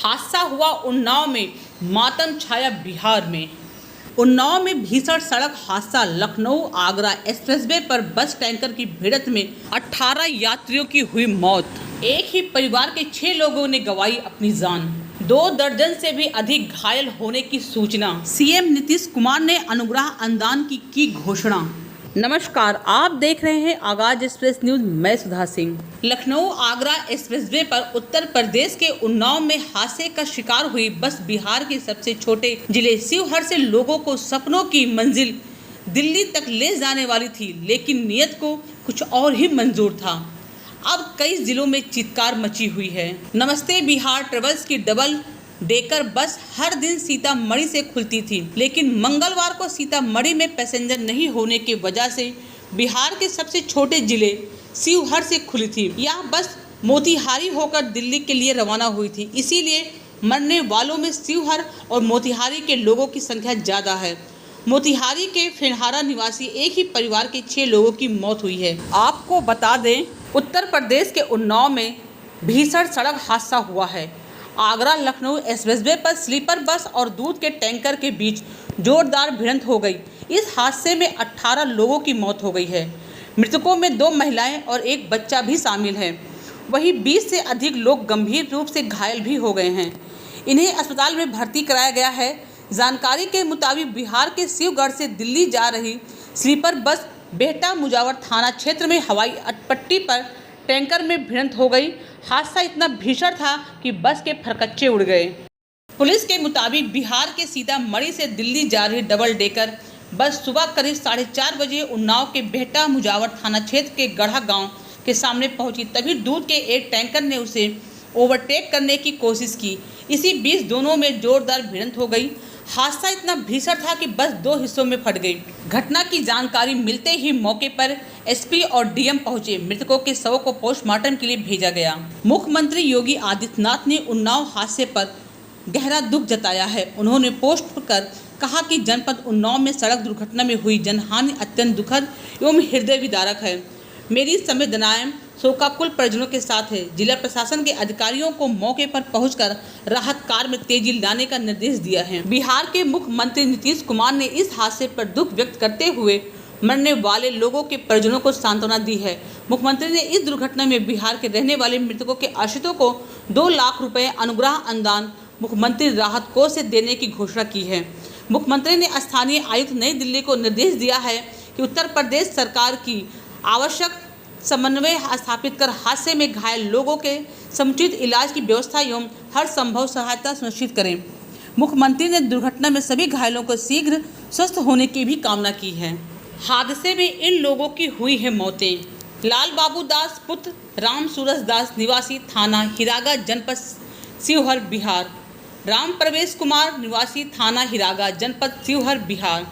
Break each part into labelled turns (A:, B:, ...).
A: हादसा हुआ उन्नाव में, मातम छाया बिहार में। उन्नाव में भीषण सड़क हादसा। लखनऊ आगरा एक्सप्रेसवे पर बस टैंकर की भिड़ंत में 18 यात्रियों की हुई मौत। एक ही परिवार के 6 लोगों ने गंवाई अपनी जान। 2 दर्जन से भी अधिक घायल होने की सूचना। सीएम नीतीश कुमार ने अनुग्रह अनुदान की घोषणा। नमस्कार, आप देख रहे हैं आगाज एक्सप्रेस न्यूज। मैं सुधा सिंह। लखनऊ आगरा एक्सप्रेसवे पर उत्तर प्रदेश के उन्नाव में हादसे का शिकार हुई बस बिहार के सबसे छोटे जिले शिवहर से लोगों को सपनों की मंजिल दिल्ली तक ले जाने वाली थी, लेकिन नियत को कुछ और ही मंजूर था। अब कई जिलों में चित्कार मची हुई है। नमस्ते बिहार ट्रेवल्स की डबल डेकर बस हर दिन सीतामढ़ी से खुलती थी, लेकिन मंगलवार को सीतामढ़ी में पैसेंजर नहीं होने की वजह से बिहार के सबसे छोटे जिले शिवहर से खुली थी। यह बस मोतिहारी होकर दिल्ली के लिए रवाना हुई थी, इसीलिए मरने वालों में शिवहर और मोतिहारी के लोगों की संख्या ज़्यादा है। मोतिहारी के फेनहारा निवासी एक ही परिवार के 6 लोगों की मौत हुई है। आपको बता दें, उत्तर प्रदेश के उन्नाव में भीषण सड़क हादसा हुआ है। आगरा लखनऊ एक्सप्रेसवे पर स्लीपर बस और दूध के टैंकर के बीच जोरदार भिड़ंत हो गई। इस हादसे में 18 लोगों की मौत हो गई है। मृतकों में 2 महिलाएं और 1 बच्चा भी शामिल है। वहीं 20 से अधिक लोग गंभीर रूप से घायल भी हो गए हैं। इन्हें अस्पताल में भर्ती कराया गया है। जानकारी के मुताबिक बिहार के शिवगढ़ से दिल्ली जा रही स्लीपर बस बेहटा मुजावर थाना क्षेत्र में हवाई पट्टी पर टैंकर में भिड़ंत हो गई। हादसा इतना भीषण था कि बस के फरकच्चे उड़ गए। पुलिस के मुताबिक बिहार के सीतामढ़ी से दिल्ली जा रही डबल डेकर बस सुबह करीब 4:30 बजे उन्नाव के बेहटा मुजावर थाना क्षेत्र के गढ़ा गांव के सामने पहुंची। तभी दूध के एक टैंकर ने उसे ओवरटेक करने की कोशिश की। इसी बीच दोनों में जोरदार भिड़ंत हो गई। हादसा इतना भीषण था कि बस 2 हिस्सों में फट गई। घटना की जानकारी मिलते ही मौके पर एसपी और डीएम पहुंचे। मृतकों के शव को पोस्टमार्टम के लिए भेजा गया। मुख्यमंत्री योगी आदित्यनाथ ने उन्नाव हादसे पर गहरा दुख जताया है। उन्होंने पोस्ट कर कहा कि जनपद उन्नाव में सड़क दुर्घटना में हुई जनहानि अत्यंत दुखद एवं हृदय विदारक है। मेरी संवेदनाएं शोकाकुल परिजनों के साथ है। जिला प्रशासन के अधिकारियों को मौके पर पहुंचकर राहत कार्य में तेजी लाने का निर्देश दिया है। बिहार के मुख्यमंत्री नीतीश कुमार ने इस हादसे पर दुख व्यक्त करते हुए मरने वाले लोगों के परिजनों को सांत्वना दी है। मुख्यमंत्री ने इस दुर्घटना में बिहार के रहने वाले मृतकों के आश्रितों को 2 लाख रुपए अनुग्रह अनुदान मुख्यमंत्री राहत कोष से देने की घोषणा की है। मुख्यमंत्री ने स्थानीय आयुक्त नई दिल्ली को निर्देश दिया है कि उत्तर प्रदेश सरकार की आवश्यक समन्वय स्थापित कर हादसे में घायल लोगों के समुचित इलाज की व्यवस्था एवं हर संभव सहायता सुनिश्चित करें। मुख्यमंत्री ने दुर्घटना में सभी घायलों को शीघ्र स्वस्थ होने की भी कामना की है। हादसे में इन लोगों की हुई है मौतें। लाल बाबू दास पुत्र राम सूरज दास निवासी थाना हिरागा जनपद शिवहर बिहार। राम प्रवेश कुमार निवासी थाना हिरागा जनपद शिवहर बिहार।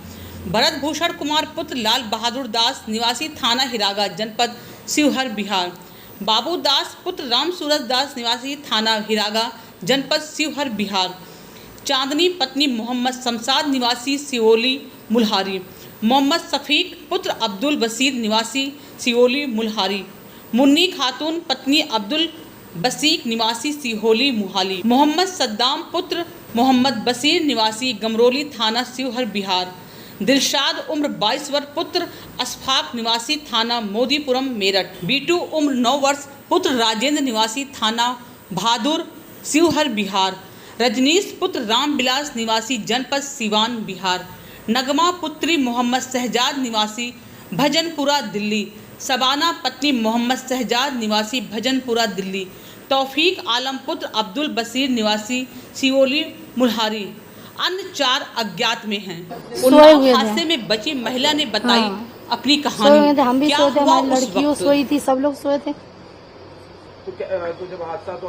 A: भरत भूषण कुमार पुत्र लाल बहादुर दास निवासी थाना हिरागा जनपद शिवहर बिहार। बाबू दास पुत्र राम सूरज दास निवासी थाना हिरागा जनपद शिवहर बिहार। चांदनी पत्नी मोहम्मद शमशाद निवासी सियोली मुल्हारी। मोहम्मद शफीक पुत्र अब्दुल बशीर निवासी सियोली मुल्हारी। मुन्नी खातून पत्नी अब्दुल बसीक निवासी सिहोली मुहाली। मोहम्मद सद्दाम पुत्र मोहम्मद बशीर निवासी गमरोली थाना शिवहर बिहार। दिलशाद उम्र 22 वर्ष पुत्र अशफाक निवासी थाना मोदीपुरम मेरठ। बीटू उम्र 9 वर्ष पुत्र राजेंद्र निवासी थाना भादुर शिवहर बिहार। रजनीश पुत्र रामविलास निवासी जनपद सिवान बिहार। नगमा पुत्री मोहम्मद शहजाद निवासी भजनपुरा दिल्ली। सबाना पत्नी मोहम्मद शहजाद निवासी भजनपुरा दिल्ली। तौफीक आलम पुत्र अब्दुल बशीर निवासी सियोली मुल्हारी। अन्य 4 अज्ञात में हैं। उन्नाव हादसे में बची महिला ने बताई अपनी कहानी।
B: हम भी सोए थे, हमारी लड़कियों सोई थी, सब लोग सोए थे।
C: तो जब हादसा तो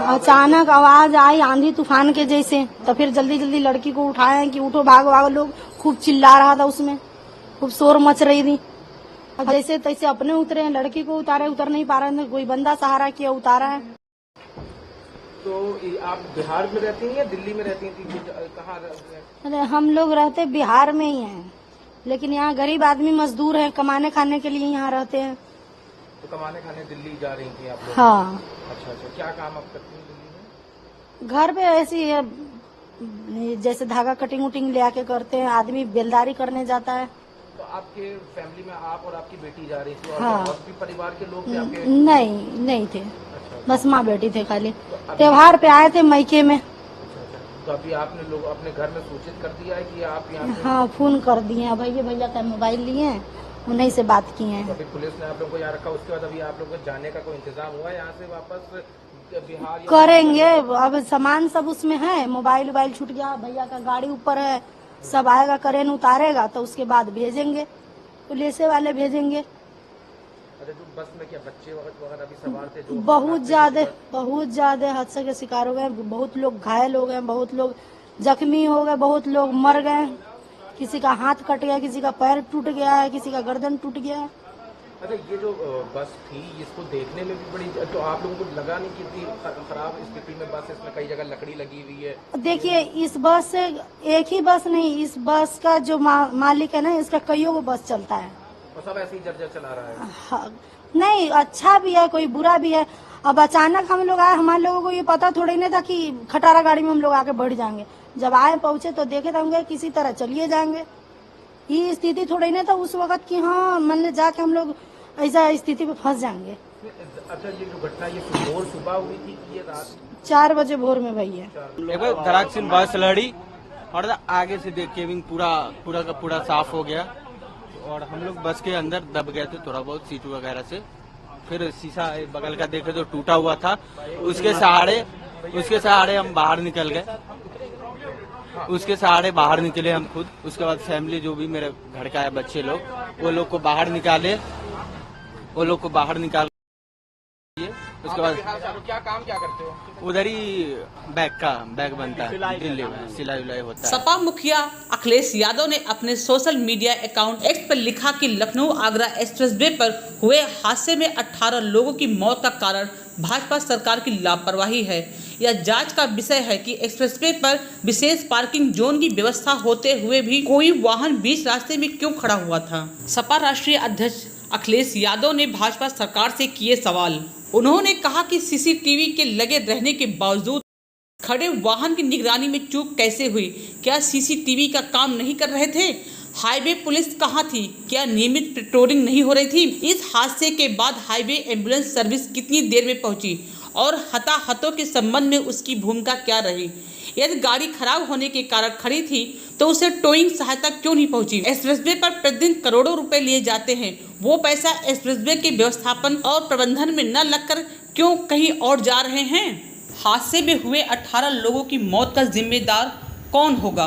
B: अचानक आवाज आई आंधी तूफान के जैसे, तो फिर जल्दी जल्दी लड़की को उठाए कि उठो भागो भागो। लोग खूब चिल्ला रहा था, उसमें खूब शोर मच रही थी। अब जैसे तैसे अपने उतरे हैं, लड़की को उतारे, उतर नहीं पा रहे, कोई बंदा सहारा किया, उतारा है।
C: तो आप बिहार में रहती हैं या दिल्ली में रहती हैं? कहाँ रहते हैं?
B: अरे हम लोग रहते बिहार में ही हैं, लेकिन यहाँ गरीब आदमी मजदूर हैं, कमाने खाने के लिए यहाँ रहते हैं।
C: तो कमाने खाने दिल्ली जा रही थी आप लोग?
B: हाँ।
C: अच्छा, क्या काम आप करती हैं दिल्ली में?
B: घर पे ऐसी है, जैसे धागा कटिंग उटिंग ले आके करते हैं, आदमी बेलदारी करने जाता है।
C: तो आपके फैमिली में आप और आपकी बेटी जा रही थी और
B: हाँ।
C: और भी परिवार के लोग थे आपके?
B: नहीं थे,
C: अच्छा,
B: बस माँ बेटी थे खाली।
C: तो अभी-
B: त्योहार पे आए थे मैके में।
C: तो अभी आपने लोग अपने घर में सूचित कर दिया है कि आप यहाँ पे?
B: हाँ, फोन कर दिए हैं, भैया का मोबाइल लिए हैं, उन्हीं से बात किए
C: तो
B: हैं।
C: अभी पुलिस ने आप लोगों को यहाँ रखा, उसके बाद अभी आप लोगों को जाने का कोई इंतजाम हुआ है यहाँ से वापस बिहार?
B: करेंगे, अब सामान सब उसमें है, मोबाइल वोबाइल छूट गया, भैया का गाड़ी ऊपर है, सब आएगा करेन उतारेगा तो उसके बाद भेजेंगे, पुलिस वाले भेजेंगे।
C: अच्छा, जो बस में क्या बच्चे वगैरह अभी सवार थे जो
B: बहुत ज्यादा हादसे के शिकार हो गए, बहुत लोग घायल हो गए, बहुत लोग जख्मी हो गए, बहुत लोग मर गए, किसी का हाथ कट गया, किसी का पैर टूट गया है, किसी का गर्दन टूट गया है।
C: अच्छा, ये जो बस थी इसको देखने में भी बड़ी, तो आप लोगों को लगा नहीं कि इतनी खराब स्थिति में बस, इसमें कई जगह लकड़ी लगी हुई है?
B: देखिए, इस बस से एक ही बस नहीं, इस बस का जो मालिक है ना, इसका कईयों को बस चलता है।
C: और सब ऐसे ही जर्जर चला रहा है?
B: हाँ, नहीं, अच्छा भी है, कोई बुरा भी है। अब अचानक हम लोग आए, हमारे लोगों को ये पता थोड़ी नहीं था कि खटारा गाड़ी में हम लोग आके बढ़ जाएंगे। जब आए पहुंचे तो देखे तो हम गए किसी तरह चलिए जाएंगे, ये स्थिति थोड़ी नहीं था उस वक्त की। हाँ, मन जाके हम लोग ऐसा स्थिति में फंस जाएंगे।
C: अच्छा, ये जो घटना ये भोर सुबह हुई थी कि ये रात?
B: 4 बजे भोर में भैया।
D: एक बार धड़ाक से बस लड़ी और आगे से देख केबिन पूरा का पूरा साफ हो गया और हम लोग बस के अंदर दब गए थे थोड़ा बहुत सीट वगैरह से। फिर शीशा बगल का देखे तो टूटा हुआ था, उसके सहारे हम बाहर निकल गए, उसके सहारे बाहर निकले हम खुद। उसके बाद फैमिली जो भी मेरे घर का है, बच्चे लोग, वो लोग को बाहर निकाले, उसके बाद
C: क्या काम क्या करते हो?
D: उधर ही बैग बनता है, दिल्ली में सिलाई उलाई होता है।
A: सपा मुखिया अखिलेश यादव ने अपने सोशल मीडिया अकाउंट एक्स पर लिखा कि लखनऊ आगरा एक्सप्रेसवे पर हुए हादसे में 18 लोगों की मौत का कारण भाजपा सरकार की लापरवाही है। यह जांच का विषय है कि एक्सप्रेसवे पर विशेष पार्किंग जोन की व्यवस्था होते हुए भी कोई वाहन बीच रास्ते में क्यों खड़ा हुआ था। सपा राष्ट्रीय अध्यक्ष अखिलेश यादव ने भाजपा सरकार से किए सवाल। उन्होंने कहा कि सीसीटीवी के लगे रहने के बावजूद खड़े वाहन की निगरानी में चूक कैसे हुई? क्या सीसीटीवी का काम नहीं कर रहे थे? हाईवे पुलिस कहाँ थी? क्या नियमित पेट्रोलिंग नहीं हो रही थी? इस हादसे के बाद हाईवे एम्बुलेंस सर्विस कितनी देर में पहुंची और हताहतों के संबंध में उसकी भूमिका क्या रही? यदि गाड़ी खराब होने के कारण खड़ी थी तो उसे टोइंग सहायता क्यों नहीं पहुंची? एक्सप्रेसवे पर प्रतिदिन करोड़ों रुपए लिए जाते हैं, वो पैसा एक्सप्रेसवे के व्यवस्थापन और प्रबंधन में न लगकर क्यों कहीं और जा रहे हैं? हादसे में हुए 18 लोगों की मौत का जिम्मेदार कौन होगा?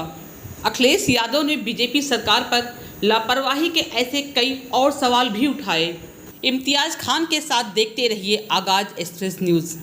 A: अखिलेश यादव ने बीजेपी सरकार पर लापरवाही के ऐसे कई और सवाल भी उठाए। इम्तियाज खान के साथ देखते रहिए आगाज एक्सप्रेस न्यूज़।